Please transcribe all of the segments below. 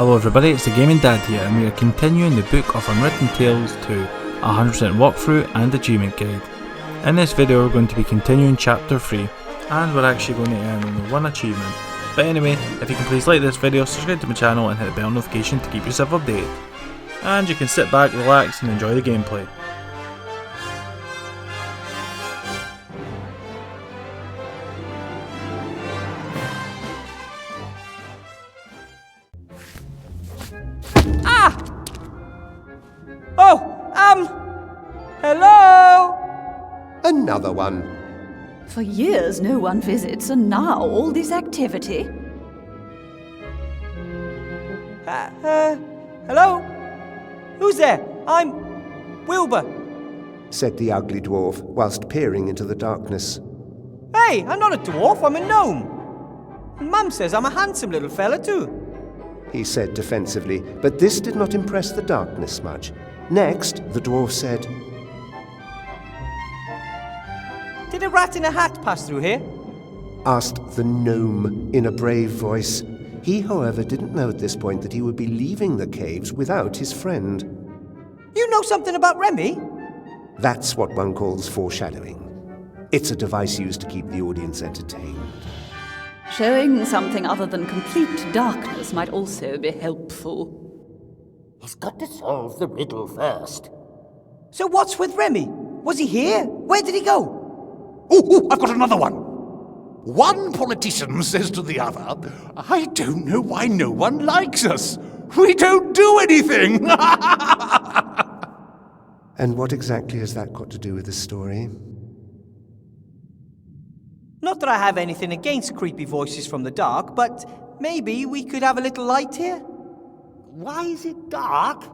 Hello everybody, it's the Gaming Dad here, and we are continuing the Book of Unwritten Tales to 100% walkthrough and achievement guide. In this video we're going to be continuing chapter 3, and we're actually going to earn only one achievement. But anyway, if you can please like this video, subscribe to my channel and hit the bell notification to keep yourself updated. And you can sit back, relax and enjoy the gameplay. Hello? Another one. For years no one visits, and now all this activity. Hello? Who's there? I'm Wilbur. Said the ugly dwarf, whilst peering into the darkness. Hey, I'm not a dwarf, I'm a gnome. And Mum says I'm a handsome little fella too. He said defensively, but this did not impress the darkness much. Next, the dwarf said, Did a rat in a hat pass through here? Asked the gnome in a brave voice. He, however, didn't know at this point that he would be leaving the caves without his friend. You know something about Remy? That's what one calls foreshadowing. It's a device used to keep the audience entertained. Showing something other than complete darkness might also be helpful. He's got to solve the riddle first. So what's with Remy? Was he here? Where did he go? Oh, I've got another one. One politician says to the other, I don't know why no one likes us. We don't do anything. And what exactly has that got to do with the story? Not that I have anything against creepy voices from the dark, but maybe we could have a little light here? Why is it dark?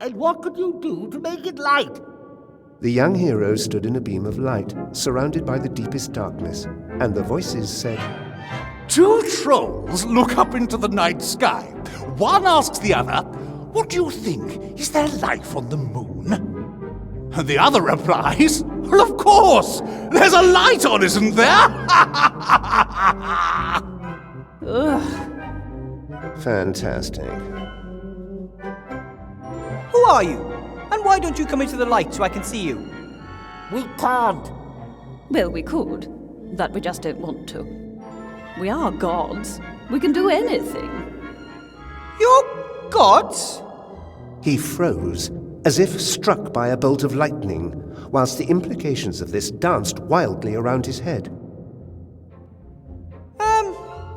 And what could you do to make it light? The young hero stood in a beam of light, surrounded by the deepest darkness, and the voices said, Two trolls look up into the night sky. One asks the other, what do you think? Is there life on the moon? And the other replies, well, of course! There's a light on, isn't there? Ugh. Fantastic. Who are you? And why don't you come into the light so I can see you? We can't. Well, we could, but we just don't want to. We are gods. We can do anything. You're gods? He froze, as if struck by a bolt of lightning, whilst the implications of this danced wildly around his head.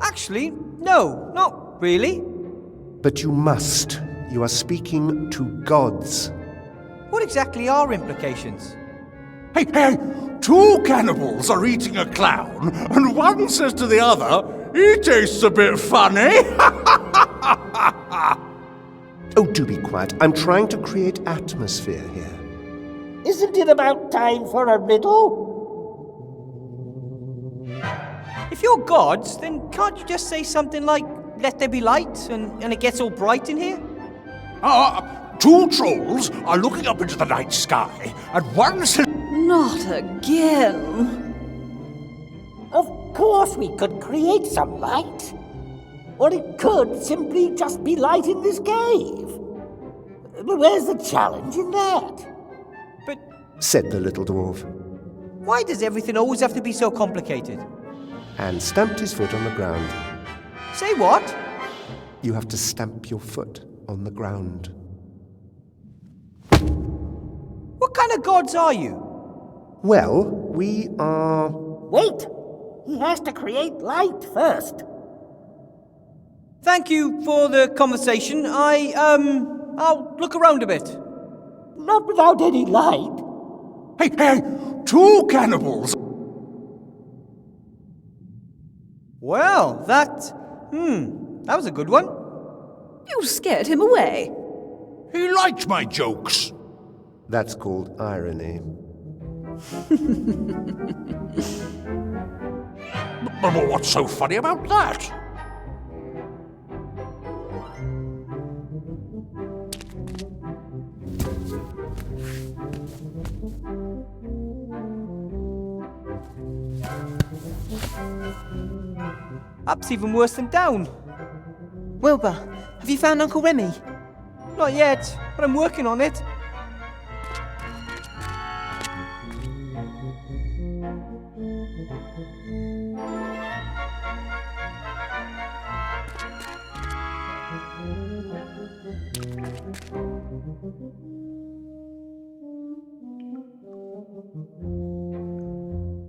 Actually, no, not really. But you must. You are speaking to gods. What exactly are implications? Hey, two cannibals are eating a clown, and one says to the other, he tastes a bit funny. Oh, do be quiet. I'm trying to create atmosphere here. Isn't it about time for a riddle? If you're gods, then can't you just say something like, let there be light, and it gets all bright in here? Two trolls are looking up into the night sky, and one says... Not again. Of course we could create some light. Or it could simply just be light in this cave. But where's the challenge in that? But Said the little dwarf, why does everything always have to be so complicated? and stamped his foot on the ground. Say what? You have to stamp your foot on the ground. What kind of gods are you? Well, we are... Wait! He has to create light first. Thank you for the conversation. I'll look around a bit. Not without any light. Hey, two cannibals. Well, that was a good one. You scared him away. He liked my jokes. That's called irony. But what's so funny about that? Up's even worse than down. Wilbur, have you found Uncle Remy? Not yet, but I'm working on it.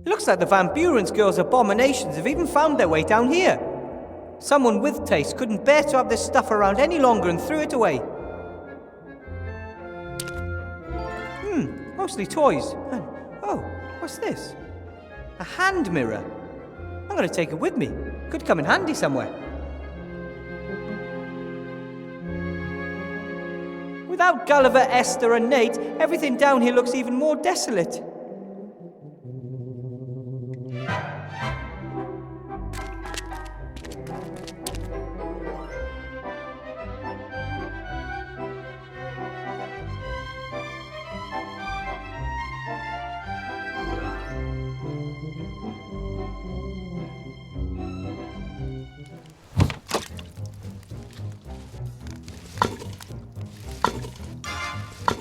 Looks like the Van Buren's girls' abominations have even found their way down here. Someone with taste couldn't bear to have this stuff around any longer and threw it away. Mostly toys. And, oh, what's this? A hand mirror. I'm going to take it with me. Could come in handy somewhere. Without Gulliver, Esther and Nate, everything down here looks even more desolate.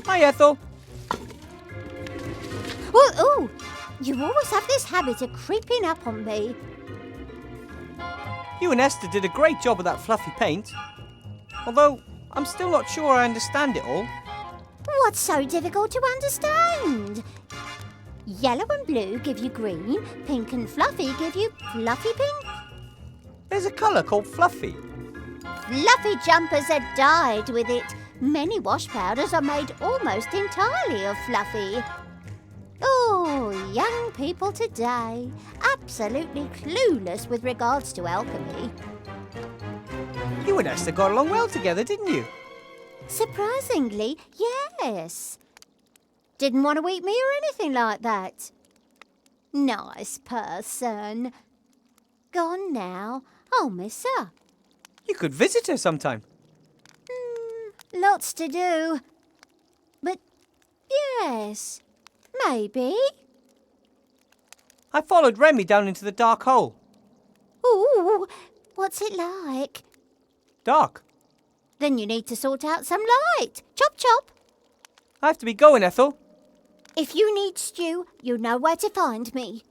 Hi, Ethel. Ooh, you always have this habit of creeping up on me. You and Esther did a great job with that fluffy paint. Although, I'm still not sure I understand it all. What's so difficult to understand? Yellow and blue give you green, pink and fluffy give you fluffy pink. There's a colour called fluffy. Fluffy jumpers are dyed with it. Many wash powders are made almost entirely of fluffy. Oh, young people today, absolutely clueless with regards to alchemy. You and Esther got along well together, didn't you? Surprisingly, yes. Didn't want to eat me or anything like that. Nice person. Gone now. I'll miss her. You could visit her sometime. Lots to do. But yes, maybe. I followed Remy down into the dark hole. Ooh, what's it like? Dark? Then you need to sort out some light. Chop chop. I have to be going, Ethel. If you need stew, you know where to find me.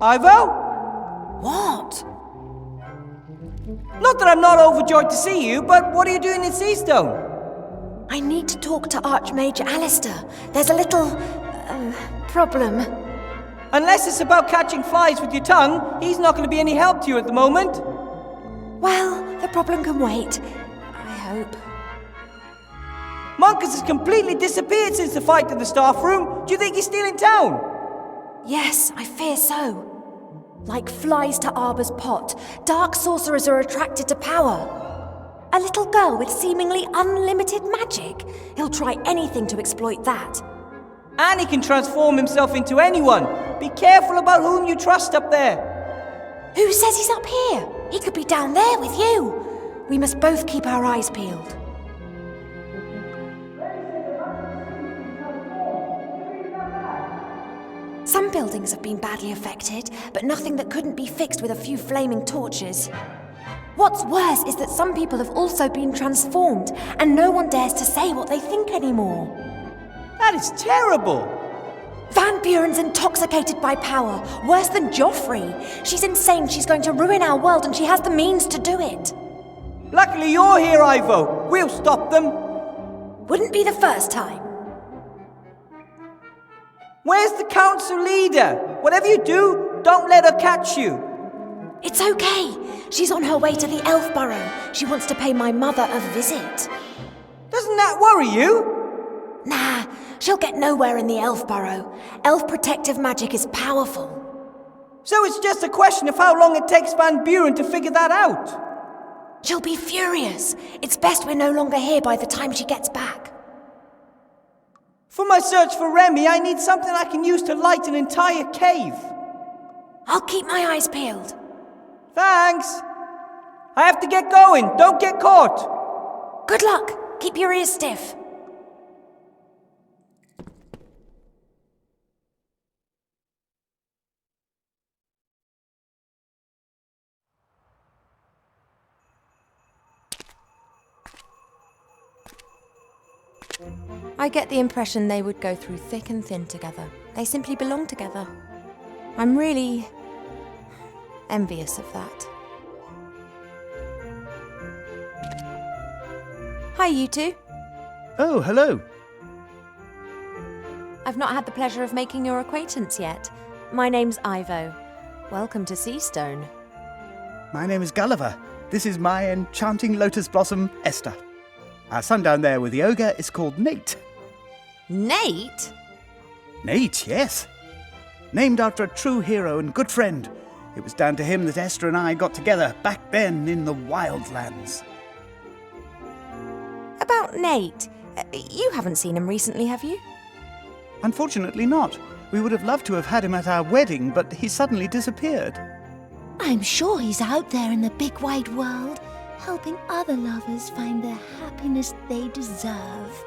Ivo? What? Not that I'm not overjoyed to see you, but what are you doing in Seastone? I need to talk to Archmage Alistair. There's a little... problem. Unless it's about catching flies with your tongue, he's not going to be any help to you at the moment. Well, the problem can wait. I hope. Monkus has completely disappeared since the fight in the staff room. Do you think he's still in town? Yes, I fear so. Like flies to Arbor's pot, dark sorcerers are attracted to power. A little girl with seemingly unlimited magic. He'll try anything to exploit that. And he can transform himself into anyone. Be careful about whom you trust up there. Who says he's up here? He could be down there with you. We must both keep our eyes peeled. Some buildings have been badly affected, but nothing that couldn't be fixed with a few flaming torches. What's worse is that some people have also been transformed, and no one dares to say what they think anymore. That is terrible. Van Buren's intoxicated by power, worse than Joffrey. She's insane, she's going to ruin our world, and she has the means to do it. Luckily you're here, Ivo. We'll stop them. Wouldn't be the first time. Where's the council leader? Whatever you do, don't let her catch you. It's okay. She's on her way to the Elf Burrow. She wants to pay my mother a visit. Doesn't that worry you? Nah, she'll get nowhere in the Elf Burrow. Elf protective magic is powerful. So it's just a question of how long it takes Van Buren to figure that out. She'll be furious. It's best we're no longer here by the time she gets back. For my search for Remy, I need something I can use to light an entire cave. I'll keep my eyes peeled. Thanks. I have to get going. Don't get caught. Good luck. Keep your ears stiff. I get the impression they would go through thick and thin together. They simply belong together. I'm really envious of that. Hi, you two. Oh, hello. I've not had the pleasure of making your acquaintance yet. My name's Ivo. Welcome to Seastone. My name is Gulliver. This is my enchanting lotus blossom, Esther. Our son down there with the ogre is called Nate. Nate? Nate, yes. Named after a true hero and good friend. It was down to him that Esther and I got together back then in the Wildlands. About Nate. You haven't seen him recently, have you? Unfortunately not. We would have loved to have had him at our wedding, but he suddenly disappeared. I'm sure he's out there in the big wide world, helping other lovers find the happiness they deserve.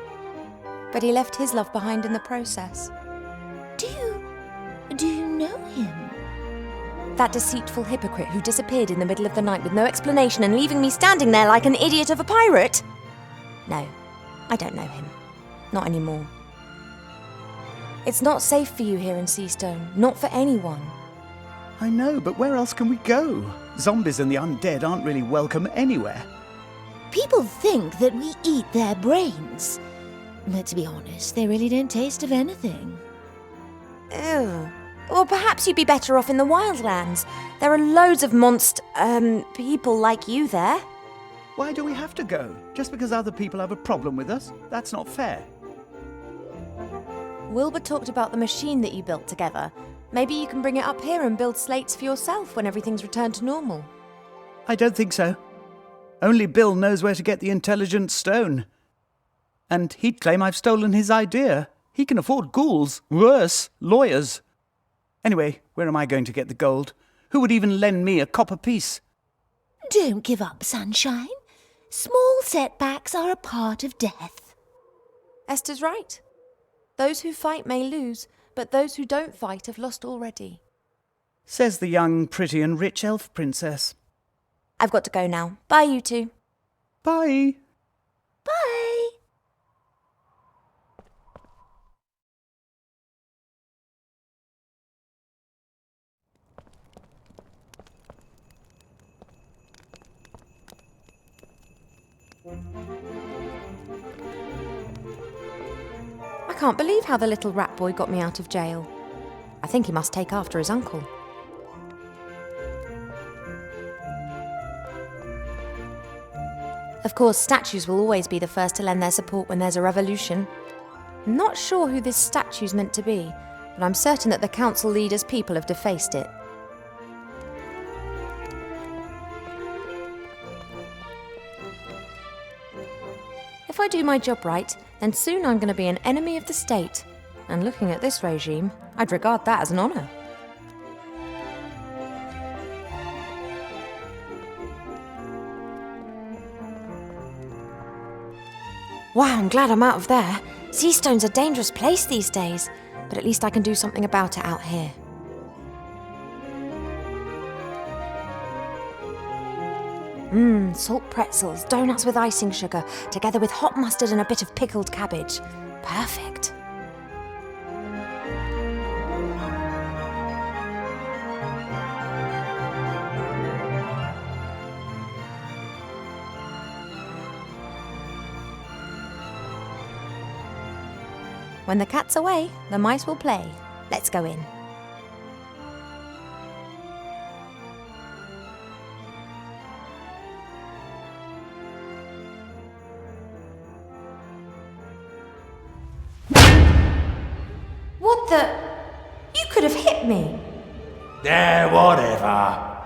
But he left his love behind in the process. Do you know him? That deceitful hypocrite who disappeared in the middle of the night with no explanation and leaving me standing there like an idiot of a pirate? No, I don't know him. Not anymore. It's not safe for you here in Seastone. Not for anyone. I know, but where else can we go? Zombies and the undead aren't really welcome anywhere. People think that we eat their brains. But to be honest, they really don't taste of anything. Ew. Or perhaps you'd be better off in the Wildlands. There are loads of people like you there. Why do we have to go? Just because other people have a problem with us? That's not fair. Wilbur talked about the machine that you built together. Maybe you can bring it up here and build slates for yourself when everything's returned to normal. I don't think so. Only Bill knows where to get the intelligent stone. And he'd claim I've stolen his idea. He can afford ghouls. Worse, lawyers. Anyway, where am I going to get the gold? Who would even lend me a copper piece? Don't give up, sunshine. Small setbacks are a part of death. Esther's right. Those who fight may lose, but those who don't fight have lost already. Says the young, pretty and rich elf princess. I've got to go now. Bye, you two. Bye. Bye. I can't believe how the little rat boy got me out of jail. I think he must take after his uncle. Of course, statues will always be the first to lend their support when there's a revolution. I'm not sure who this statue's meant to be, but I'm certain that the council leader's people have defaced it. If I do my job right, then soon I'm going to be an enemy of the state. And looking at this regime, I'd regard that as an honour. Wow, I'm glad I'm out of there. Seastone's a dangerous place these days, but at least I can do something about it out here. Salt pretzels, donuts with icing sugar, together with hot mustard and a bit of pickled cabbage. Perfect. When the cat's away, the mice will play. Let's go in. What the? You could have hit me. Whatever.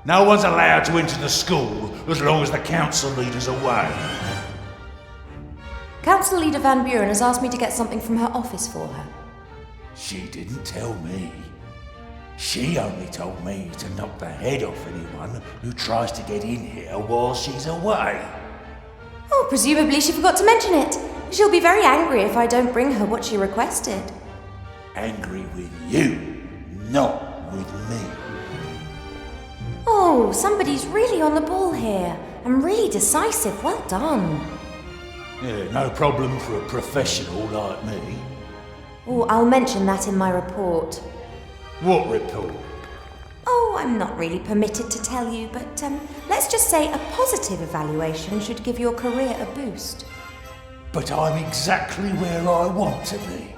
No one's allowed to enter the school as long as the council leader's away. Council Leader Van Buren has asked me to get something from her office for her. She didn't tell me. She only told me to knock the head off anyone who tries to get in here while she's away. Oh, presumably she forgot to mention it. She'll be very angry if I don't bring her what she requested. Angry with you, not with me. Oh, somebody's really on the ball here. And really decisive. Well done. Yeah, no problem for a professional like me. Oh, I'll mention that in my report. What report? Oh, I'm not really permitted to tell you, but let's just say a positive evaluation should give your career a boost. But I'm exactly where I want to be.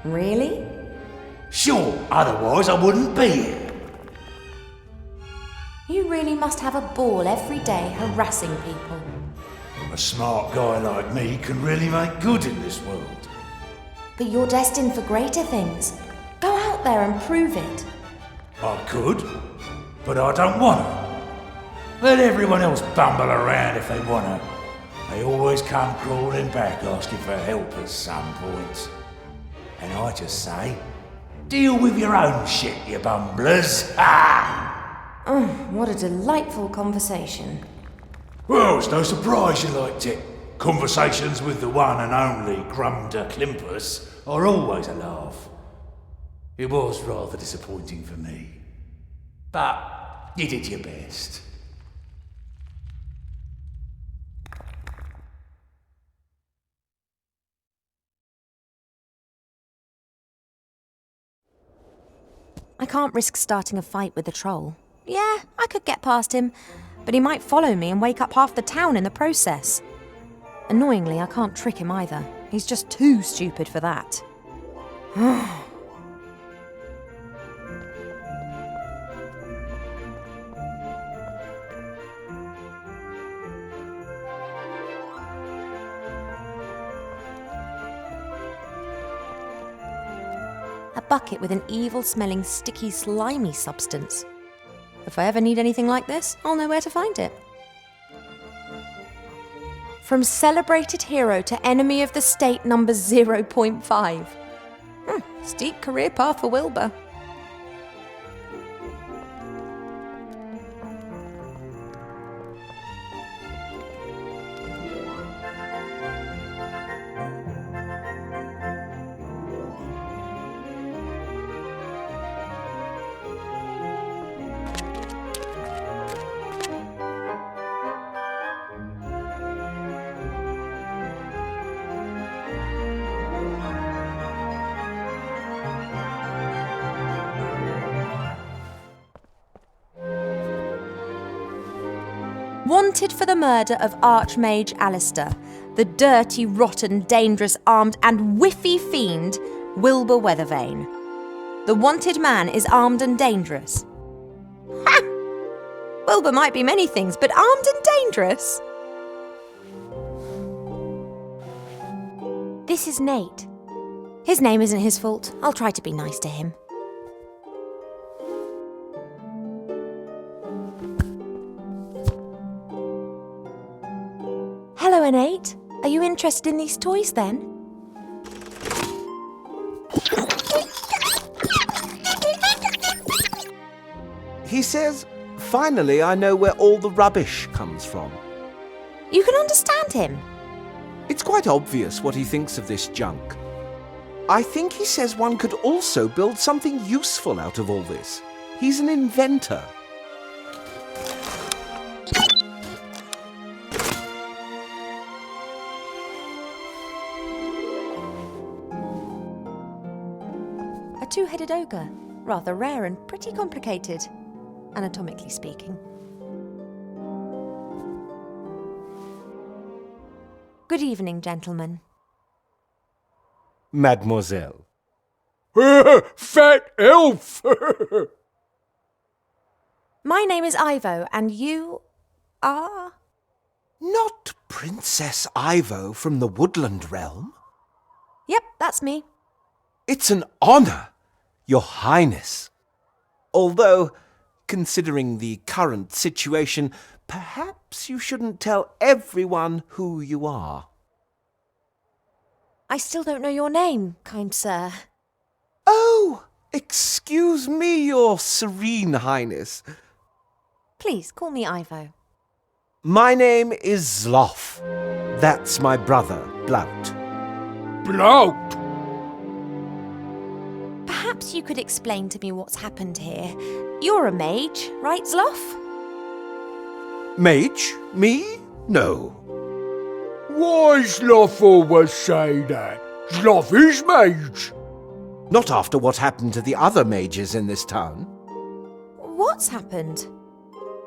Really? Sure, otherwise I wouldn't be here. You really must have a ball every day harassing people. A smart guy like me can really make good in this world. But you're destined for greater things. Go out there and prove it. I could, but I don't want to. Let everyone else bumble around if they want to. They always come crawling back asking for help at some point. And I just say, deal with your own shit, you bumblers. Ha! Oh, what a delightful conversation. Well, it's no surprise you liked it. Conversations with the one and only Grumder Klimpus are always a laugh. It was rather disappointing for me. But you did your best. I can't risk starting a fight with the troll. Yeah, I could get past him, but he might follow me and wake up half the town in the process. Annoyingly, I can't trick him either. He's just too stupid for that. A bucket with an evil-smelling, sticky, slimy substance. If I ever need anything like this, I'll know where to find it. From celebrated hero to enemy of the state number 0.5. Steep career path for Wilbur. Wanted for the murder of Archmage Alistair, the dirty, rotten, dangerous, armed and whiffy fiend, Wilbur Weathervane. The wanted man is armed and dangerous. Ha! Wilbur might be many things, but armed and dangerous? This is Nate. His name isn't his fault. I'll try to be nice to him. Hello, Nate. Are you interested in these toys, then? He says, finally I know where all the rubbish comes from. You can understand him. It's quite obvious what he thinks of this junk. I think he says one could also build something useful out of all this. He's an inventor. A two-headed ogre. Rather rare and pretty complicated, anatomically speaking. Good evening, gentlemen. Mademoiselle. Fat elf! My name is Ivo, and you are? Not Princess Ivo from the Woodland Realm? Yep, that's me. It's an honor, Your Highness. Although, considering the current situation, perhaps you shouldn't tell everyone who you are. I still don't know your name, kind sir. Oh, excuse me, your serene highness. Please, call me Ivo. My name is Zloff. That's my brother, Blout. Blout! Perhaps you could explain to me what's happened here. You're a mage, right, Zloff? Mage? Me? No. Why Zloff always say that? Zloff is mage. Not after what happened to the other mages in this town. What's happened?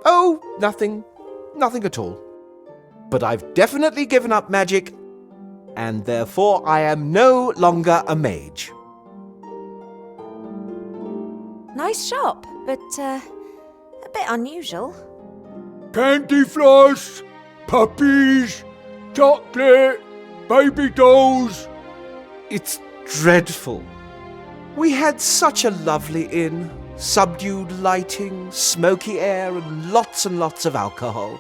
Oh, nothing. Nothing at all. But I've definitely given up magic, and therefore I am no longer a mage. Nice shop, but a bit unusual. Candy floss, puppies, chocolate, baby dolls. It's dreadful. We had such a lovely inn. Subdued lighting, smoky air, and lots of alcohol.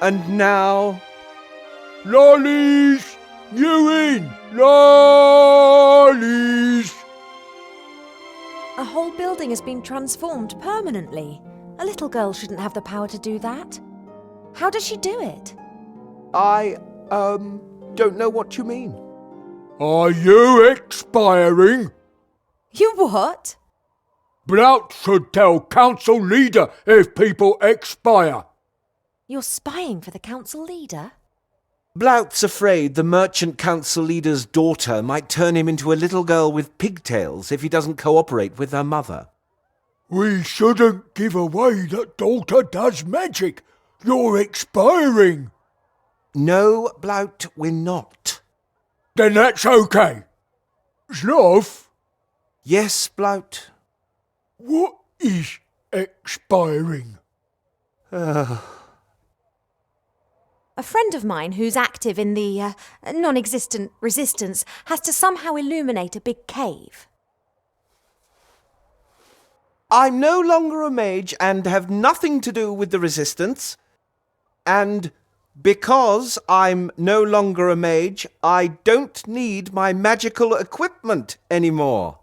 And now... Lollies! You in! Lollies! A whole building has been transformed permanently. A little girl shouldn't have the power to do that. How does she do it? I, don't know what you mean. Are you expiring? You what? Blout should tell council leader if people expire. You're spying for the council leader? Blout's afraid the merchant council leader's daughter might turn him into a little girl with pigtails if he doesn't cooperate with her mother. We shouldn't give away that daughter does magic. You're expiring. No, Blout, we're not. Then that's okay. Zloff? Yes, Blout? What is expiring? A friend of mine who's active in the non-existent resistance has to somehow illuminate a big cave. I'm no longer a mage and have nothing to do with the resistance. And because I'm no longer a mage, I don't need my magical equipment anymore.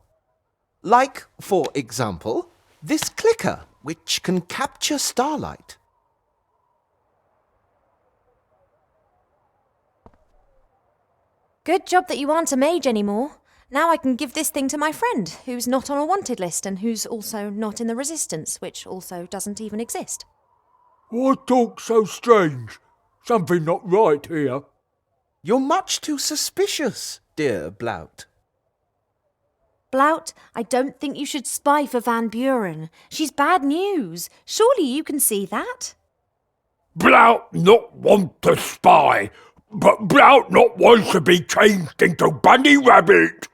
Like, for example, this clicker, which can capture starlight. Good job that you aren't a mage anymore. Now I can give this thing to my friend, who's not on a wanted list and who's also not in the resistance, which also doesn't even exist. Why talk so strange? Something not right here. You're much too suspicious, dear Blout. Blout, I don't think you should spy for Van Buren. She's bad news. Surely you can see that? Blout not want to spy, but Blout not want to be changed into bunny rabbit.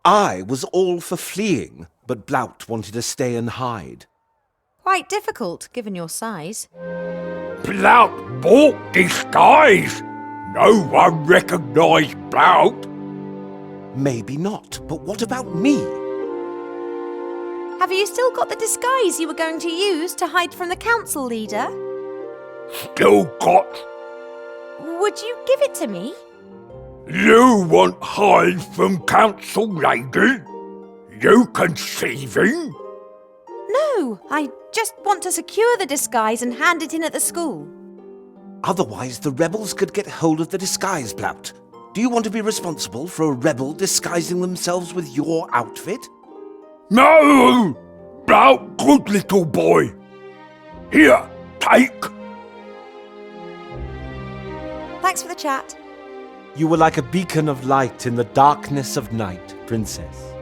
I was all for fleeing, but Blout wanted to stay and hide. Quite difficult, given your size. Blout bought disguise. No one recognised Blout. Maybe not, but what about me? Have you still got the disguise you were going to use to hide from the council leader? Still got. Would you give it to me? You want hide from council lady? You conceiving? No, I just want to secure the disguise and hand it in at the school. Otherwise, the rebels could get hold of the disguise, Blout. Do you want to be responsible for a rebel disguising themselves with your outfit? No! Blout, good little boy. Here, take. Thanks for the chat. You were like a beacon of light in the darkness of night, Princess.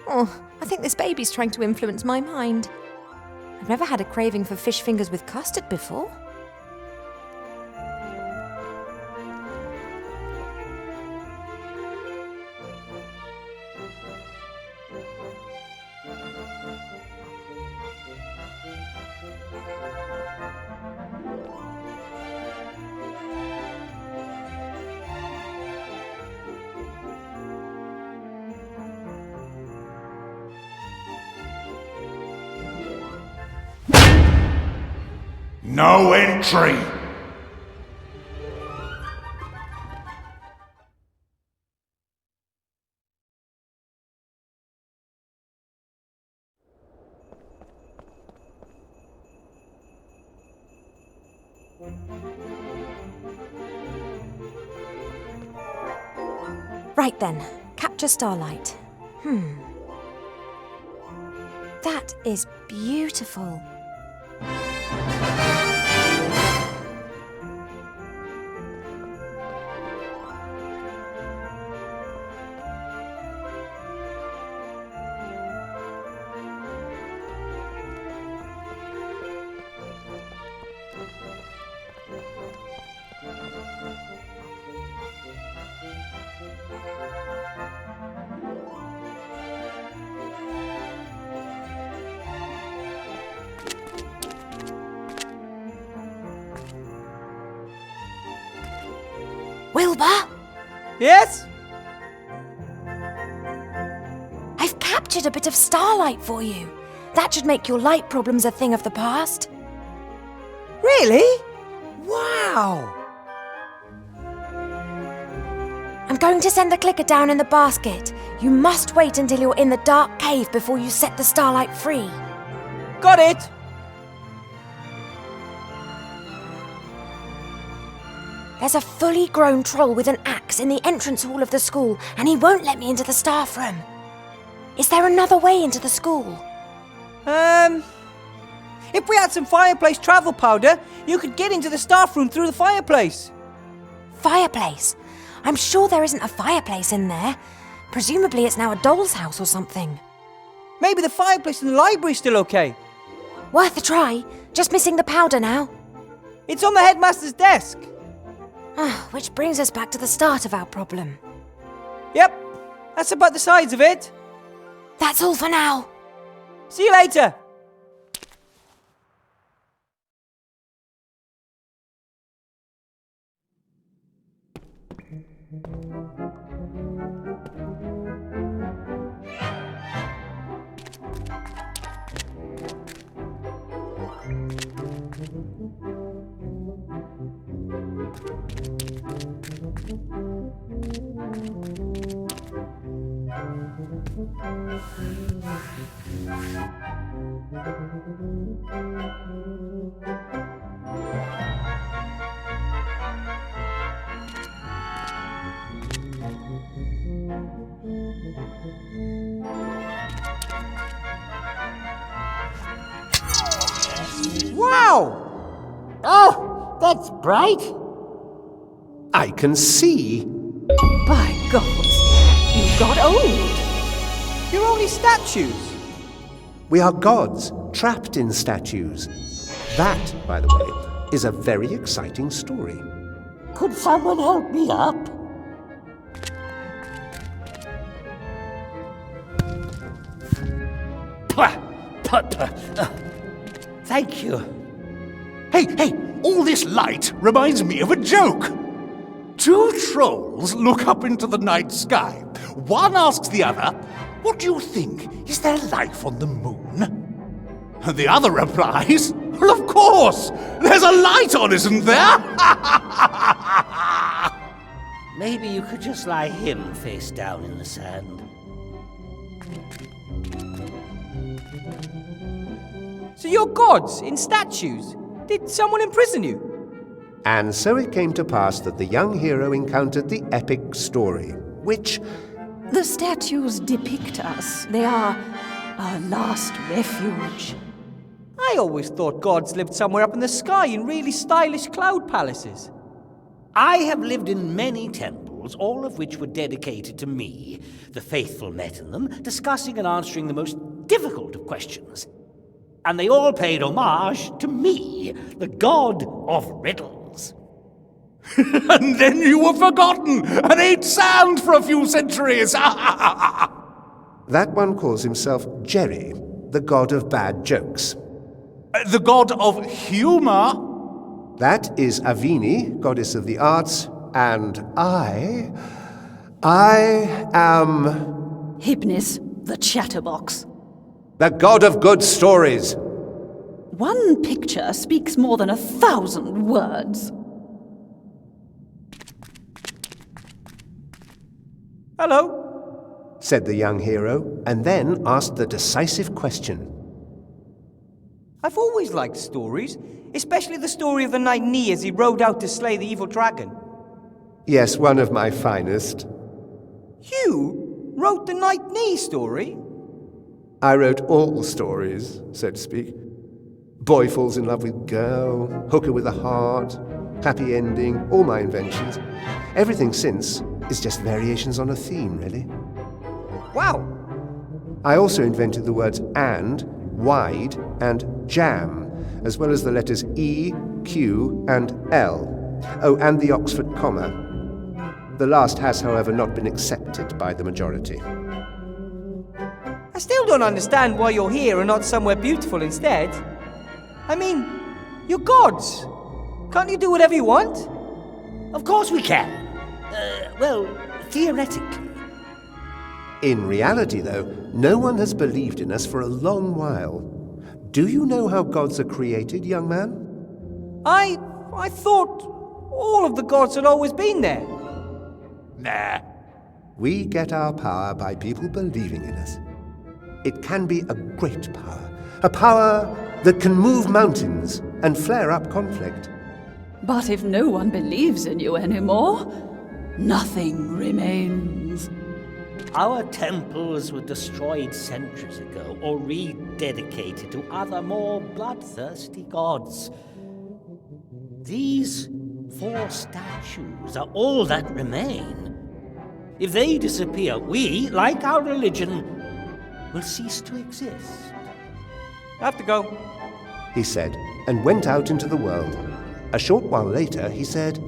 Oh, I think this baby's trying to influence my mind. I've never had a craving for fish fingers with custard before. No entry! Right then, capture starlight. That is beautiful. Wilbur? Yes? I've captured a bit of starlight for you. That should make your light problems a thing of the past. Really? Wow! I'm going to send the clicker down in the basket. You must wait until you're in the dark cave before you set the starlight free. Got it! There's a fully grown troll with an axe in the entrance hall of the school, and he won't let me into the staff room. Is there another way into the school? If we had some fireplace travel powder, you could get into the staff room through the fireplace. Fireplace? I'm sure there isn't a fireplace in there. Presumably it's now a doll's house or something. Maybe the fireplace in the library's still okay. Worth a try. Just missing the powder now. It's on the headmaster's desk. Which brings us back to the start of our problem. Yep, that's about the size of it. That's all for now. See you later. Wow! Oh, that's bright. I can see. By God, you got old. You're only statues. We are gods, trapped in statues. That, by the way, is a very exciting story. Could someone help me up? Thank you. Hey, all this light reminds me of a joke. Two trolls look up into the night sky. One asks the other, "What do you think? Is there life on the moon?" And the other replies, "Well, of course! There's a light on, isn't there?" Maybe you could just lie him face down in the sand. So you're gods in statues? Did someone imprison you? And so it came to pass that the young hero encountered the epic story, which... The statues depict us. They are our last refuge. I always thought gods lived somewhere up in the sky in really stylish cloud palaces. I have lived in many temples scrolls, all of which were dedicated to me. The faithful met in them, discussing and answering the most difficult of questions. And they all paid homage to me, the god of riddles. And then you were forgotten and ate sand for a few centuries. That one calls himself Jerry, the god of bad jokes. The god of humor? That is Avini, goddess of the arts, and I am... Hypnis, the chatterbox. the god of good stories. One picture speaks more than 1,000 words. Hello, said the young hero, and then asked the decisive question. I've always liked stories, especially the story of the knight Ni as he rode out to slay the evil dragon. Yes, one of my finest. You wrote the knight Ni story? I wrote all stories, so to speak. Boy falls in love with girl, hooker with a heart, happy ending, all my inventions. Everything since is just variations on a theme, really. Wow! I also invented the words and, wide, and jam, as well as the letters E, Q, and L. Oh, and the Oxford comma. The last has, however, not been accepted by the majority. I still don't understand why you're here and not somewhere beautiful instead. I mean, you're gods. Can't you do whatever you want? Of course we can. Well, theoretically. In reality, though, no one has believed in us for a long while. Do you know how gods are created, young man? I thought all of the gods had always been there. Nah. We get our power by people believing in us. It can be a great power. A power that can move mountains and flare up conflict. But if no one believes in you anymore, nothing remains. Our temples were destroyed centuries ago or rededicated to other more bloodthirsty gods. These 4 statues are all that remain. If they disappear, we, like our religion, will cease to exist. I have to go, he said, and went out into the world. A short while later, he said,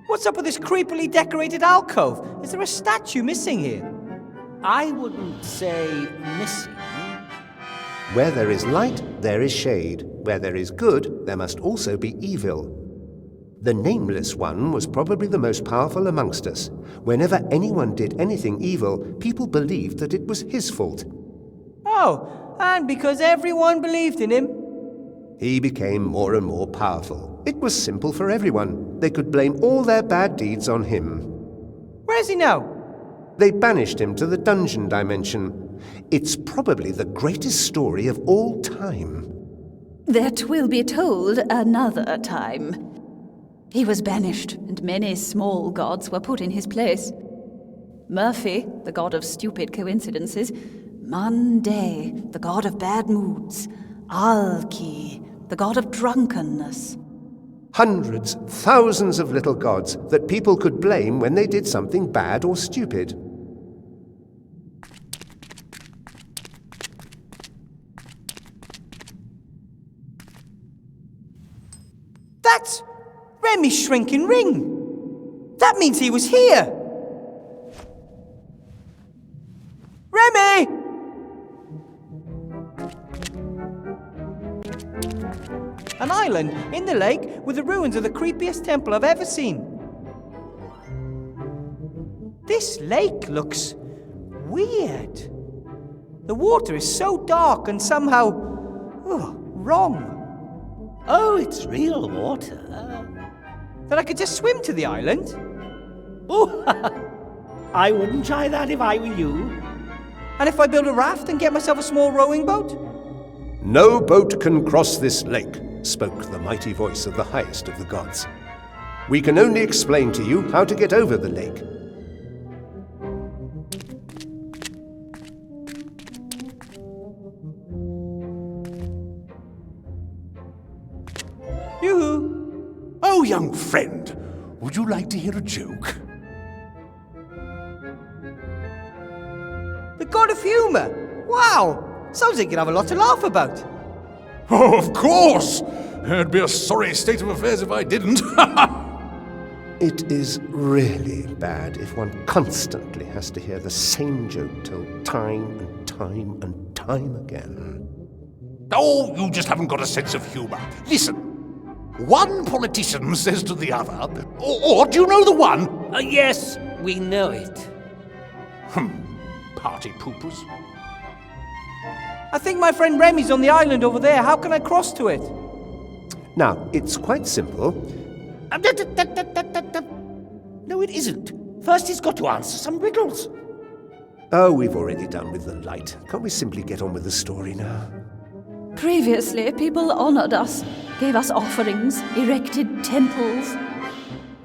What's up with this creepily decorated alcove? Is there a statue missing here? I wouldn't say missing. Where there is light, there is shade. Where there is good, there must also be evil. The Nameless One was probably the most powerful amongst us. Whenever anyone did anything evil, people believed that it was his fault. Oh, and because everyone believed in him? He became more and more powerful. It was simple for everyone. They could blame all their bad deeds on him. Where is he now? They banished him to the dungeon dimension. It's probably the greatest story of all time. That will be told another time. He was banished, and many small gods were put in his place. Murphy, the god of stupid coincidences. Monday, the god of bad moods. Alki, the god of drunkenness. Hundreds, thousands of little gods that people could blame when they did something bad or stupid. That's Remy's shrinking ring. That means he was here. Remy! An island in the lake with the ruins of the creepiest temple I've ever seen. This lake looks weird. The water is so dark and somehow wrong. Oh, it's real water. That I could just swim to the island? Oh, I wouldn't try that if I were you. And if I build a raft and get myself a small rowing boat? No boat can cross this lake, spoke the mighty voice of the highest of the gods. We can only explain to you how to get over the lake. So, young friend, would you like to hear a joke? The God of Humour! Wow! Sounds like you'd have a lot to laugh about. Oh, of course! It'd be a sorry state of affairs if I didn't. It is really bad if one constantly has to hear the same joke told time and time and time again. Oh, you just haven't got a sense of humour. Listen, one politician says to the other, or do you know the one? Yes, we know it. Party poopers. I think my friend Remy's on the island over there. How can I cross to it? Now, it's quite simple. No, it isn't. First he's got to answer some riddles. Oh, we've already done with the light. Can't we simply get on with the story now? Previously, people honored us, gave us offerings, erected temples.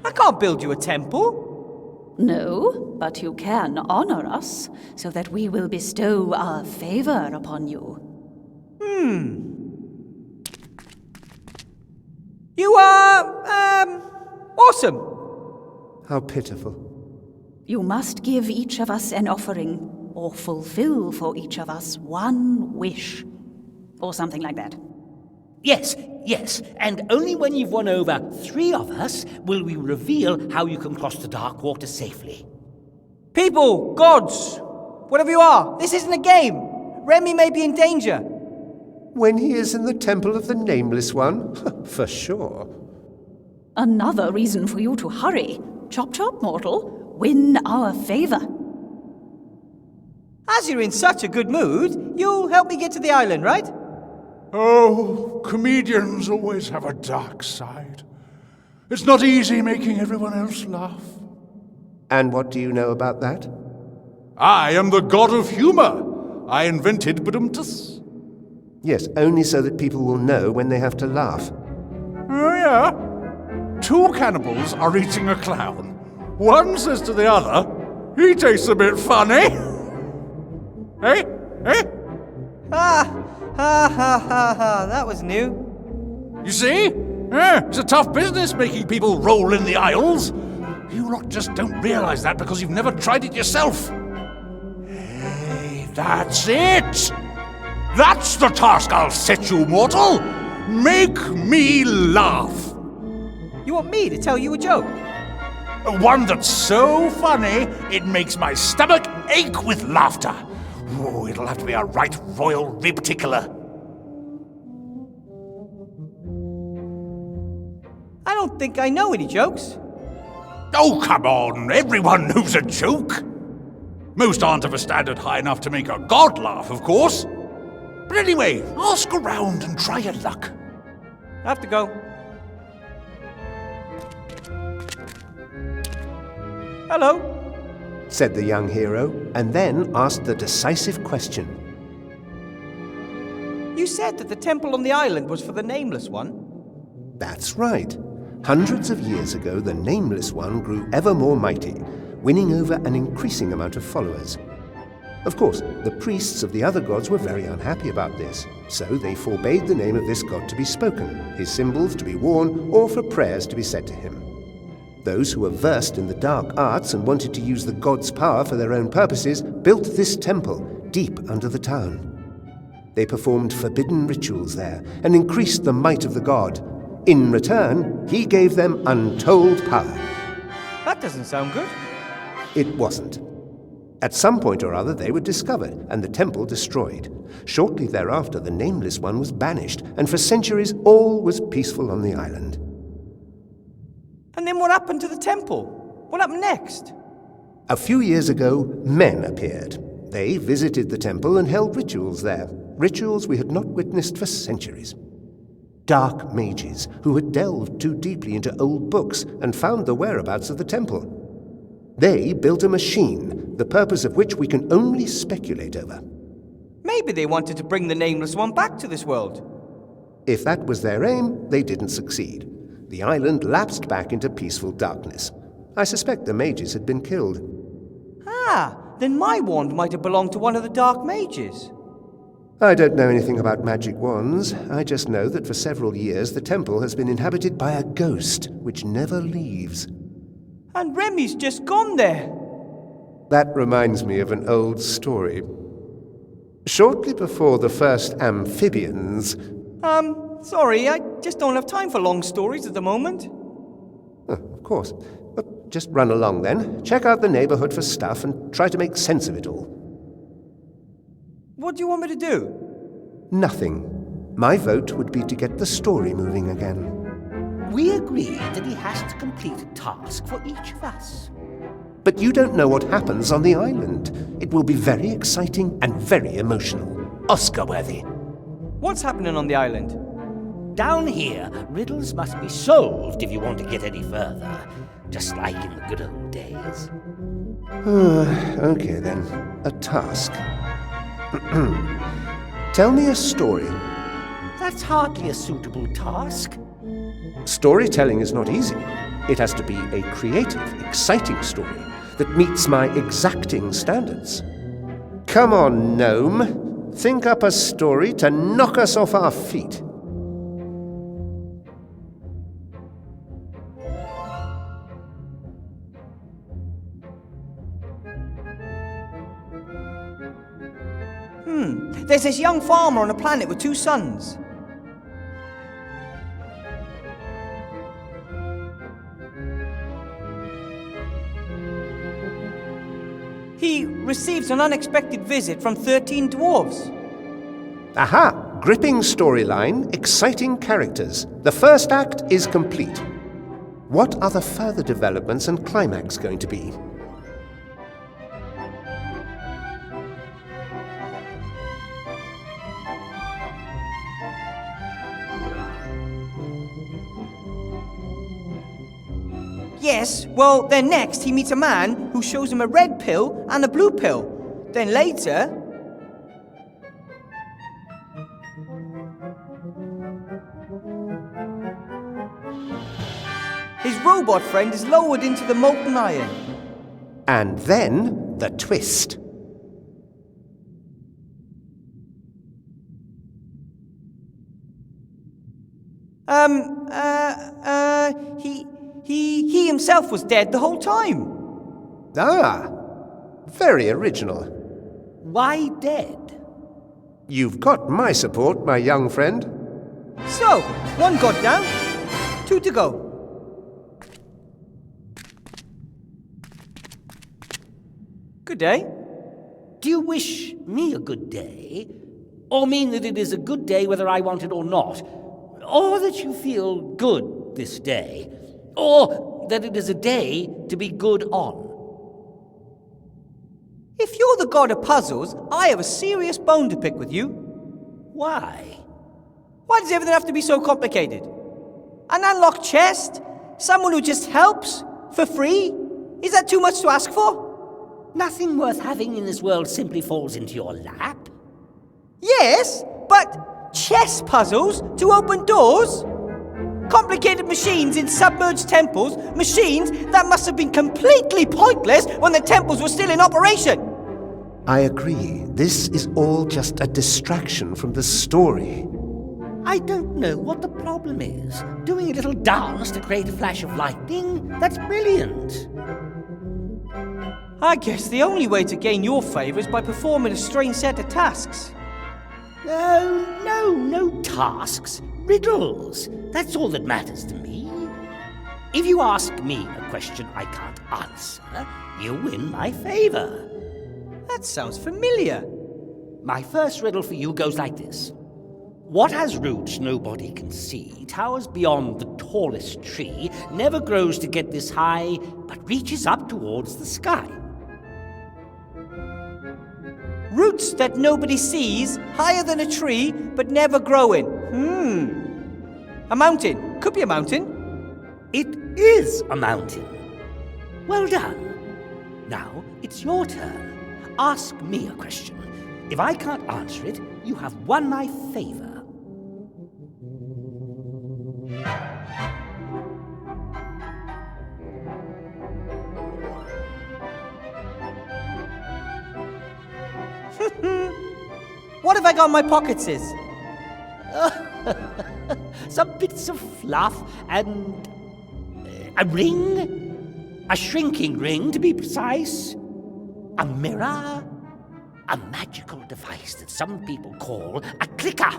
I can't build you a temple. No, but you can honor us, so that we will bestow our favor upon you. You are, awesome. How pitiful. You must give each of us an offering, or fulfill for each of us one wish. Or something like that. Yes, and only when you've won over 3 of us will we reveal how you can cross the dark water safely. People, gods, whatever you are, this isn't a game. Remy may be in danger. When he is in the temple of the Nameless One? For sure. Another reason for you to hurry. Chop chop, mortal. Win our favor. As you're in such a good mood, you'll help me get to the island, right? Oh, comedians always have a dark side. It's not easy making everyone else laugh. And what do you know about that? I am the God of Humour. I invented Badumtus. Yes, only so that people will know when they have to laugh. Oh, yeah? 2 cannibals are eating a clown. One says to the other, he tastes a bit funny. Eh? That was new. You see? It's a tough business making people roll in the aisles. You lot just don't realise that because you've never tried it yourself. Hey, that's it! That's the task I'll set you, mortal! Make me laugh! You want me to tell you a joke? One that's so funny, it makes my stomach ache with laughter. Oh, it'll have to be a right royal rib tickler. I don't think I know any jokes. Oh, come on, everyone knows a joke. Most aren't of a standard high enough to make a god laugh, of course. But anyway, ask around and try your luck. I have to go. Hello, said the young hero, and then asked the decisive question. You said that the temple on the island was for the Nameless One? That's right. Hundreds of years ago, the Nameless One grew ever more mighty, winning over an increasing amount of followers. Of course, the priests of the other gods were very unhappy about this, so they forbade the name of this god to be spoken, his symbols to be worn, or for prayers to be said to him. Those who were versed in the dark arts and wanted to use the god's power for their own purposes built this temple deep under the town. They performed forbidden rituals there and increased the might of the god. In return, he gave them untold power. That doesn't sound good. It wasn't. At some point or other, they were discovered and the temple destroyed. Shortly thereafter, the Nameless One was banished, and for centuries all was peaceful on the island. And then what happened to the temple? What happened next? A few years ago, men appeared. They visited the temple and held rituals there, rituals we had not witnessed for centuries. Dark mages who had delved too deeply into old books and found the whereabouts of the temple. They built a machine, the purpose of which we can only speculate over. Maybe they wanted to bring the Nameless One back to this world. If that was their aim, they didn't succeed. The island lapsed back into peaceful darkness. I suspect the mages had been killed. Then my wand might have belonged to one of the dark mages. I don't know anything about magic wands. I just know that for several years the temple has been inhabited by a ghost which never leaves. And Remy's just gone there. That reminds me of an old story. Shortly before the first amphibians... Sorry, I just don't have time for long stories at the moment. Of course. But just run along then. Check out the neighborhood for stuff and try to make sense of it all. What do you want me to do? Nothing. My vote would be to get the story moving again. We agreed that he has to complete a task for each of us. But you don't know what happens on the island. It will be very exciting and very emotional. Oscar-worthy. What's happening on the island? Down here, riddles must be solved if you want to get any further. Just like in the good old days. Okay then. A task. Tell me a story. That's hardly a suitable task. Storytelling is not easy. It has to be a creative, exciting story that meets my exacting standards. Come on, gnome. Think up a story to knock us off our feet. There's this young farmer on a planet with 2 sons. He receives an unexpected visit from 13 dwarves. Aha! Gripping storyline, exciting characters. The first act is complete. What are the further developments and climax going to be? Yes, well, then next he meets a man who shows him a red pill and a blue pill. Then later... his robot friend is lowered into the molten iron. And then, the twist. He himself was dead the whole time. Ah, very original. Why dead? You've got my support, my young friend. So, 1 got down, 2 to go. Good day. Do you wish me a good day? Or mean that it is a good day whether I want it or not? Or that you feel good this day? Or that it is a day to be good on? If you're the god of puzzles, I have a serious bone to pick with you. Why? Why does everything have to be so complicated? An unlocked chest? Someone who just helps? For free? Is that too much to ask for? Nothing worth having in this world simply falls into your lap. Yes, but chess puzzles to open doors? Complicated machines in submerged temples, machines that must have been completely pointless when the temples were still in operation. I agree. This is all just a distraction from the story. I don't know what the problem is. Doing a little dance to create a flash of lightning? That's brilliant. I guess the only way to gain your favour is by performing a strange set of tasks. No tasks. Riddles. That's all that matters to me. If you ask me a question I can't answer, you win my favour. That sounds familiar. My first riddle for you goes like this. What has roots nobody can see, towers beyond the tallest tree, never grows to get this high, but reaches up towards the sky? Roots that nobody sees, higher than a tree, but never growing. A mountain. Could be a mountain. It is a mountain. Well done. Now it's your turn. Ask me a question. If I can't answer it, you have won my favor. What have I I got in my pockets is? Some bits of fluff and a ring, a shrinking ring to be precise, a mirror, a magical device that some people call a clicker,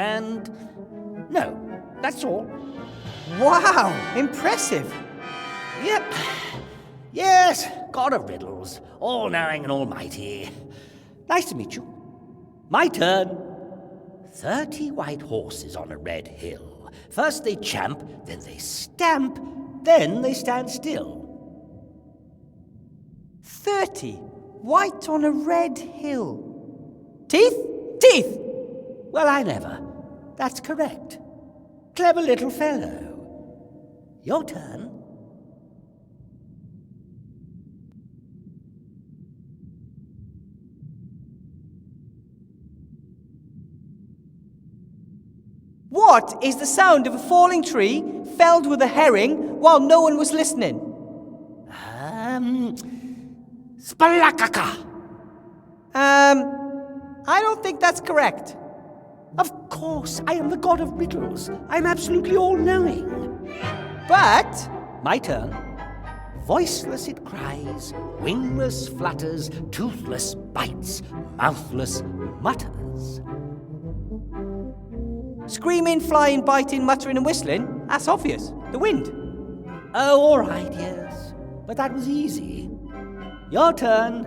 and no, that's all. Wow, impressive. Yep. Yes, God of riddles, all-knowing and almighty. Nice to meet you. My turn. 30 white horses on a red hill. First they champ, then they stamp, then they stand still. 30 white on a red hill. Teeth? Teeth! Well, I never. That's correct. Clever little fellow. Your turn. What is the sound of a falling tree felled with a herring while no one was listening? Spalakaka. I don't think that's correct. Of course, I am the god of riddles. I'm absolutely all-knowing. But... My turn. Voiceless it cries, wingless flutters, toothless bites, mouthless mutters. Screaming, flying, biting, muttering and whistling? That's obvious. The wind. Oh, all right, yes. But that was easy. Your turn.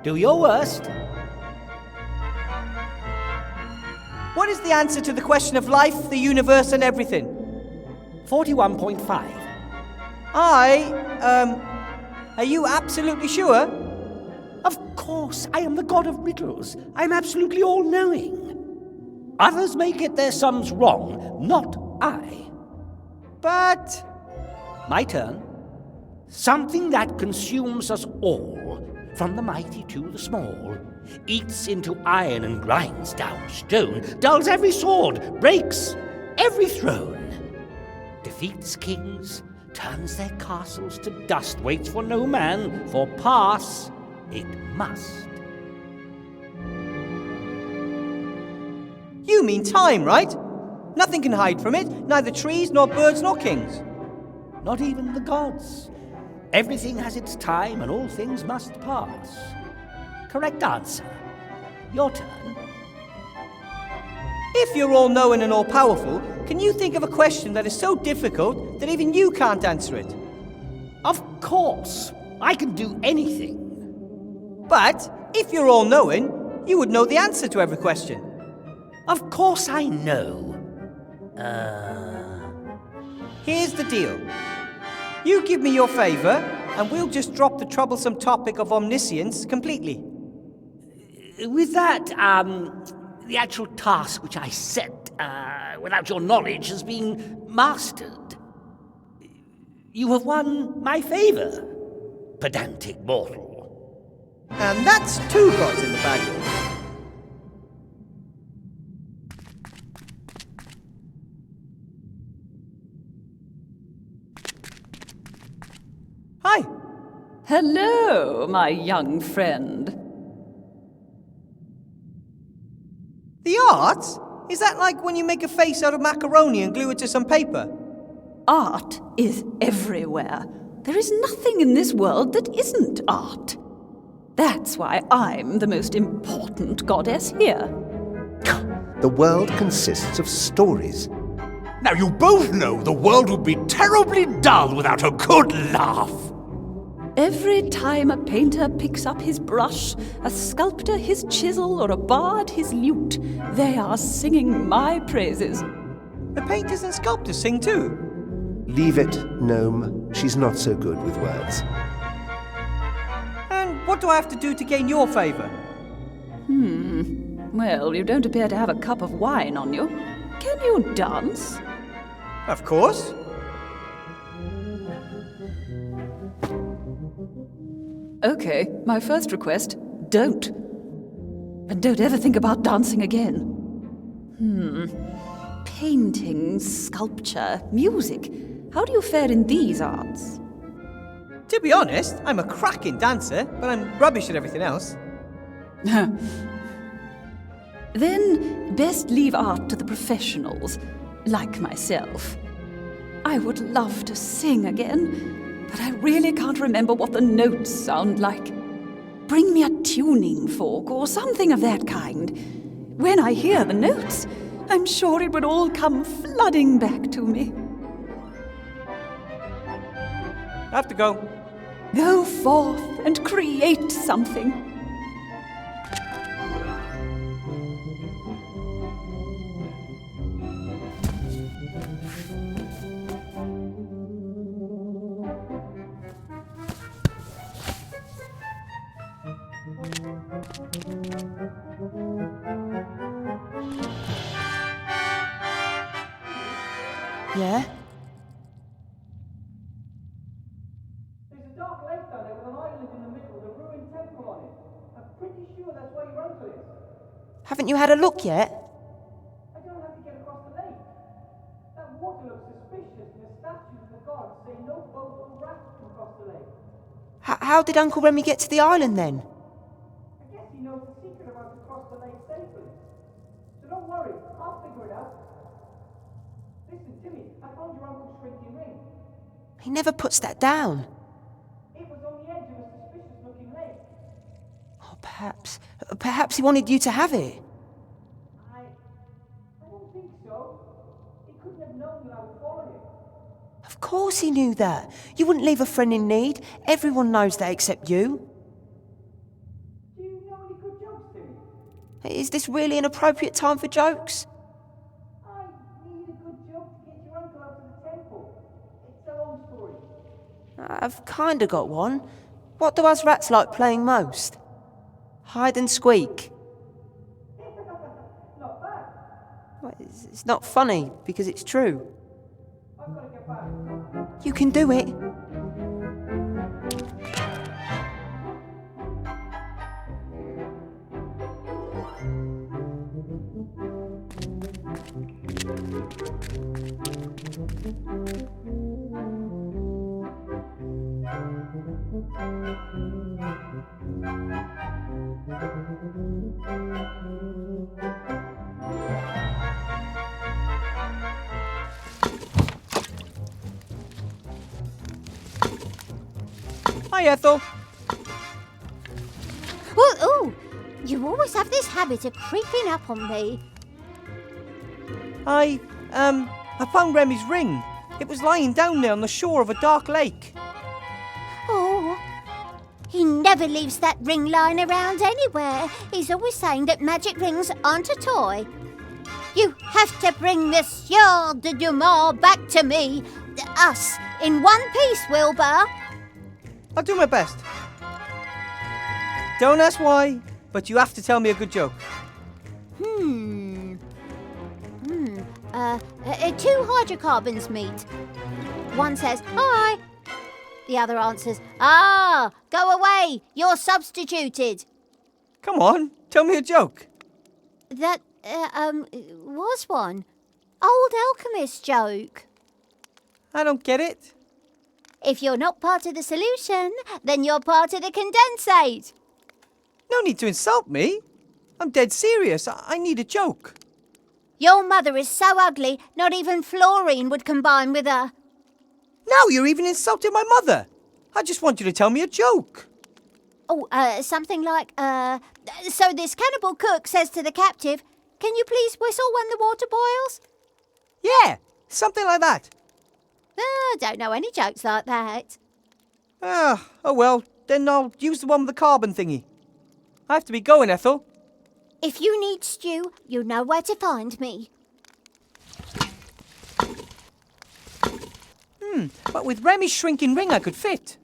Do your worst. What is the answer to the question of life, the universe and everything? 41.5. Are you absolutely sure? Of course, I am the god of riddles. I'm absolutely all-knowing. Others may get their sums wrong, not I. But... My turn. Something that consumes us all, from the mighty to the small, eats into iron and grinds down stone, dulls every sword, breaks every throne, defeats kings, turns their castles to dust, waits for no man, for pass it must. You mean time, right? Nothing can hide from it, neither trees, nor birds, nor kings. Not even the gods. Everything has its time, and all things must pass. Correct answer. Your turn. If you're all-knowing and all-powerful, can you think of a question that is so difficult that even you can't answer it? Of course. I can do anything. But if you're all-knowing, you would know the answer to every question. Of course I know. Here's the deal. You give me your favor, and we'll just drop the troublesome topic of omniscience completely. With that, the actual task which I set, without your knowledge, has been mastered. You have won my favor, pedantic mortal. And that's 2 gods in the bag. Hi. Hello, my young friend. The arts? Is that like when you make a face out of macaroni and glue it to some paper? Art is everywhere. There is nothing in this world that isn't art. That's why I'm the most important goddess here. The world consists of stories. Now you both know the world would be terribly dull without a good laugh. Every time a painter picks up his brush, a sculptor his chisel, or a bard his lute, they are singing my praises. The painters and sculptors sing too. Leave it, Gnome. She's not so good with words. And what do I have to do to gain your favor? Well, you don't appear to have a cup of wine on you. Can you dance? Of course. Okay, my first request, don't. And don't ever think about dancing again. Painting, sculpture, music. How do you fare in these arts? To be honest, I'm a cracking dancer, but I'm rubbish at everything else. Then best leave art to the professionals, like myself. I would love to sing again, but I really can't remember what the notes sound like. Bring me a tuning fork or something of that kind. When I hear the notes, I'm sure it would all come flooding back to me. I have to go. Go forth and create something. Yeah? There's a dark lake down there with an island in the middle with a ruined temple on it. I'm pretty sure that's where your uncle is. Haven't you had a look yet? I don't have to get across the lake. That water looks suspicious, and the statues of the gods say no boat or raft can cross the lake. How did Uncle Remy get to the island then? I guess he knows the secret of how to cross the lake safely. So don't worry, I'll figure it out. Listen, Timmy, I found your uncle's shrinking ring. He never puts that down. It was on the edge of a suspicious-looking lake. Oh, perhaps he wanted you to have it. I don't think so. He couldn't have known that I would follow him. Of course he knew that. You wouldn't leave a friend in need. Everyone knows that except you. Do you know any good jokes, Timmy? Is this really an appropriate time for jokes? I need a good joke to get your uncle out to the temple. It's a long story. I've kinda got one. What do us rats like playing most? Hide and squeak. Not bad. Well, it's not funny because it's true. I've got to get back. You can do it. Hi, Ethel. Ooh, you always have this habit of creeping up on me. I found Remy's ring. It was lying down there on the shore of a dark lake. Oh, he never leaves that ring lying around anywhere. He's always saying that magic rings aren't a toy. You have to bring the Sieur de Dumont back to me. Us, in one piece, Wilbur. I'll do my best. Don't ask why, but you have to tell me a good joke. Two hydrocarbons meet. One says, hi. The other answers, go away, you're substituted. Come on, tell me a joke. That, was one. Old alchemist joke. I don't get it. If you're not part of the solution, then you're part of the condensate. No need to insult me. I'm dead serious. I need a joke. Your mother is so ugly, not even fluorine would combine with her. Now you're even insulting my mother. I just want you to tell me a joke. Oh, something like, so this cannibal cook says to the captive, can you please whistle when the water boils? Yeah, something like that. I don't know any jokes like that. Oh well, then I'll use the one with the carbon thingy. I have to be going, Ethel. If you need stew, you know where to find me. But with Remy's shrinking ring I could fit.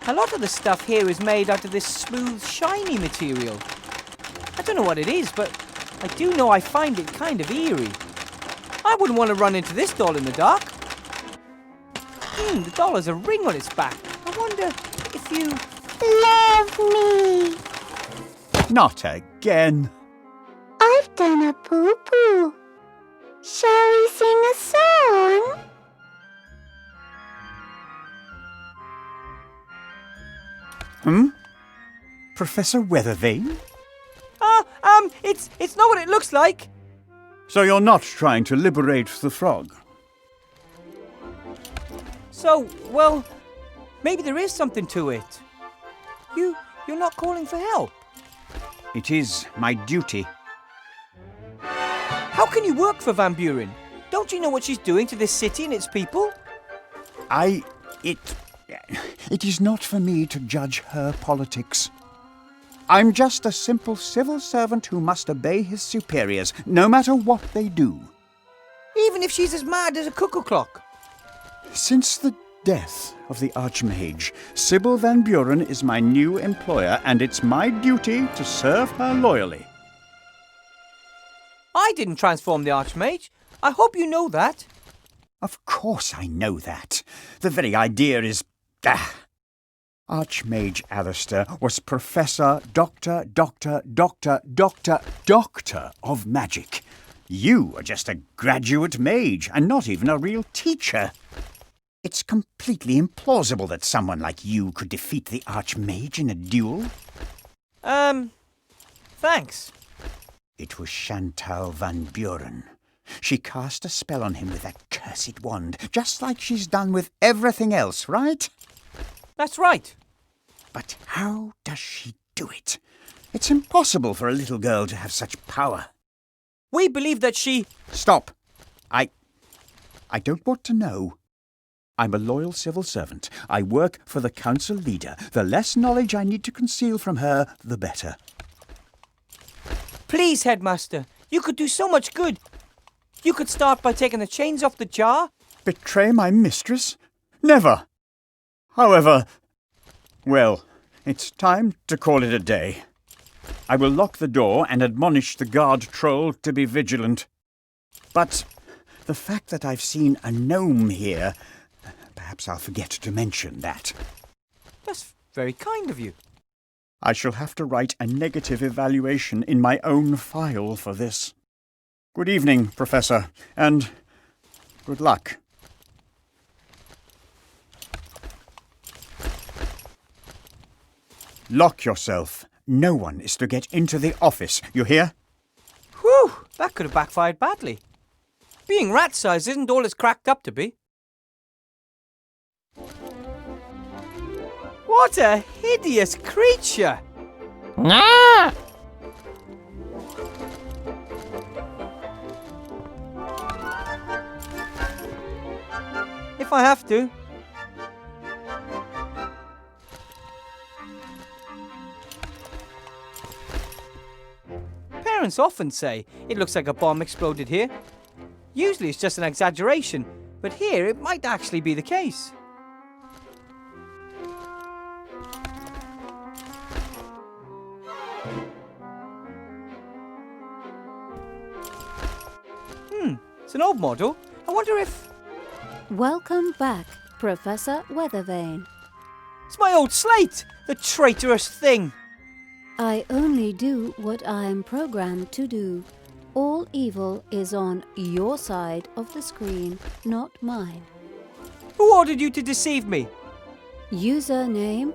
A lot of the stuff here is made out of this smooth, shiny material. I don't know what it is, but I do know I find it kind of eerie. I wouldn't want to run into this doll in the dark. The doll has a ring on its back. I wonder if you... Love me. Not again. I've done a poo-poo. Shall we sing a song? Professor Weathervane? It's not what it looks like. So you're not trying to liberate the frog? So, well, maybe there is something to it. You're not calling for help. It is my duty. How can you work for Van Buren? Don't you know what she's doing to this city and its people? It is not for me to judge her politics. I'm just a simple civil servant who must obey his superiors, no matter what they do. Even if she's as mad as a cuckoo clock. Since the death of the Archmage, Sybil Van Buren is my new employer, and it's my duty to serve her loyally. I didn't transform the Archmage. I hope you know that. Of course I know that. The very idea is... Archmage Alistair was Professor Doctor of Magic. You are just a graduate mage and not even a real teacher. It's completely implausible that someone like you could defeat the Archmage in a duel. Thanks. It was Chantal Van Buren. She cast a spell on him with that cursed wand, just like she's done with everything else, right? That's right. But how does she do it? It's impossible for a little girl to have such power. We believe that she... Stop. I don't want to know. I'm a loyal civil servant. I work for the council leader. The less knowledge I need to conceal from her, the better. Please, Headmaster. You could do so much good. You could start by taking the chains off the jar. Betray my mistress? Never. However, well, it's time to call it a day. I will lock the door and admonish the guard troll to be vigilant. But the fact that I've seen a gnome here, perhaps I'll forget to mention that. That's very kind of you. I shall have to write a negative evaluation in my own file for this. Good evening, Professor, and good luck. Lock yourself. No one is to get into the office, you hear? Whew, that could have backfired badly. Being rat-sized isn't all it's cracked up to be. What a hideous creature! Ah! If I have to. Parents often say it looks like a bomb exploded here. Usually it's just an exaggeration, but here it might actually be the case. It's an old model. I wonder if... Welcome back, Professor Weathervane. It's my old slate! The traitorous thing! I only do what I am programmed to do. All evil is on your side of the screen, not mine. Who ordered you to deceive me? Username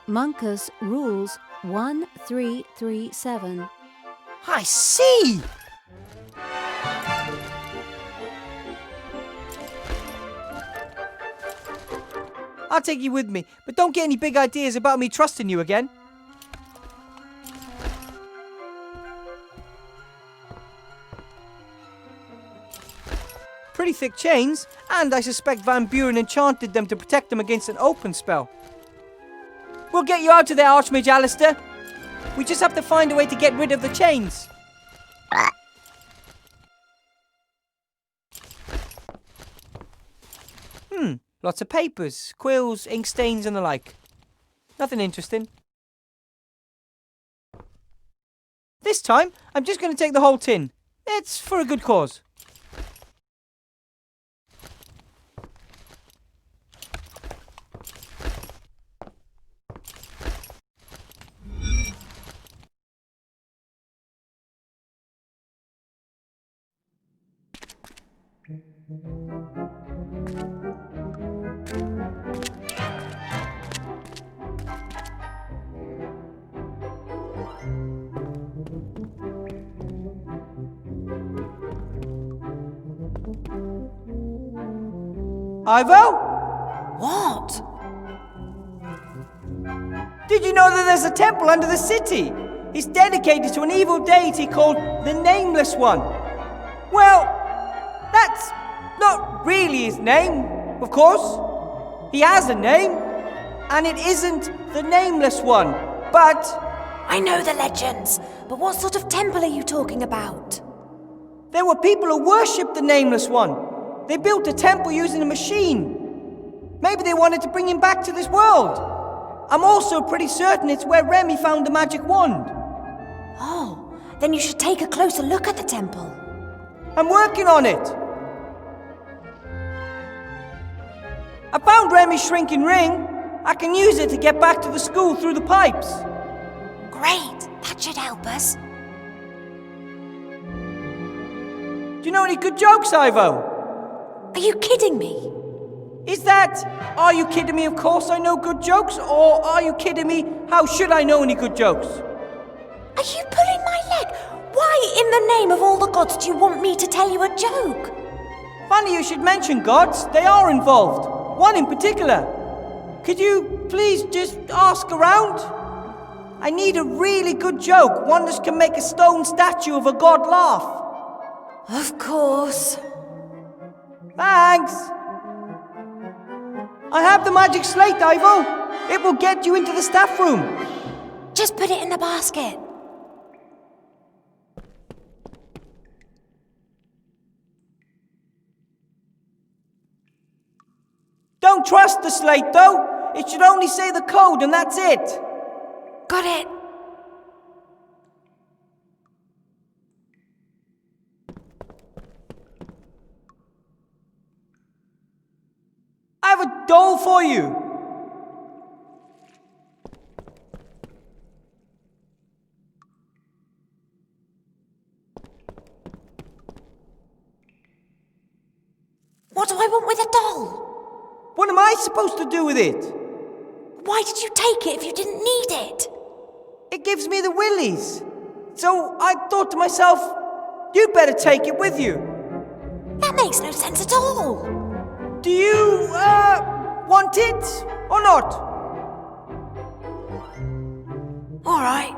Monkus Rules 1337. I see! I'll take you with me, but don't get any big ideas about me trusting you again. Pretty thick chains, and I suspect Van Buren enchanted them to protect them against an open spell. We'll get you out of there, Archmage Alistair. We just have to find a way to get rid of the chains. Lots of papers, quills, ink stains and the like. Nothing interesting. This time, I'm just going to take the whole tin. It's for a good cause. Ivo? What? Did you know that there's a temple under the city? It's dedicated to an evil deity called the Nameless One. Well, that's not really his name, of course. He has a name, and it isn't the Nameless One, but... I know the legends, but what sort of temple are you talking about? There were people who worshipped the Nameless One. They built a temple using a machine. Maybe they wanted to bring him back to this world. I'm also pretty certain it's where Remy found the magic wand. Oh, then you should take a closer look at the temple. I'm working on it. I found Remy's shrinking ring. I can use it to get back to the school through the pipes. Great, that should help us. Do you know any good jokes, Ivo? Are you kidding me? Is that, are you kidding me, of course I know good jokes, or are you kidding me, how should I know any good jokes? Are you pulling my leg? Why in the name of all the gods do you want me to tell you a joke? Funny you should mention gods, they are involved. One in particular. Could you please just ask around? I need a really good joke, one that can make a stone statue of a god laugh. Of course. Thanks. I have the magic slate, Ivo. It will get you into the staff room. Just put it in the basket. Don't trust the slate, though. It should only say the code, and that's it. Got it. I have a doll for you. What do I want with a doll? What am I supposed to do with it? Why did you take it if you didn't need it? It gives me the willies. So I thought to myself, you'd better take it with you. That makes no sense at all. Do you, want it or not? All right.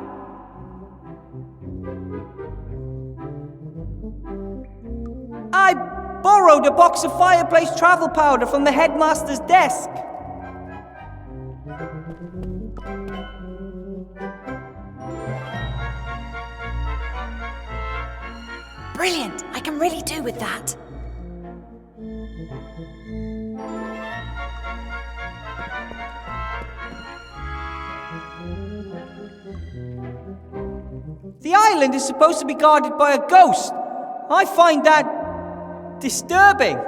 I borrowed a box of fireplace travel powder from the headmaster's desk. Brilliant. I can really do with that. The island is supposed to be guarded by a ghost. I find that disturbing.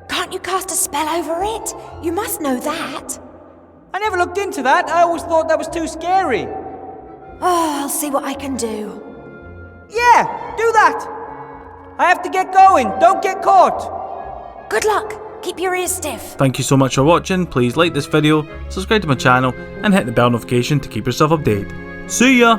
Can't you cast a spell over it? You must know that. I never looked into that. I always thought that was too scary. Oh, I'll see what I can do. Yeah, do that. I have to get going. Don't get caught. Good luck. Keep your ears stiff. Thank you so much for watching. Please like this video, subscribe to my channel, and hit the bell notification to keep yourself updated. See ya!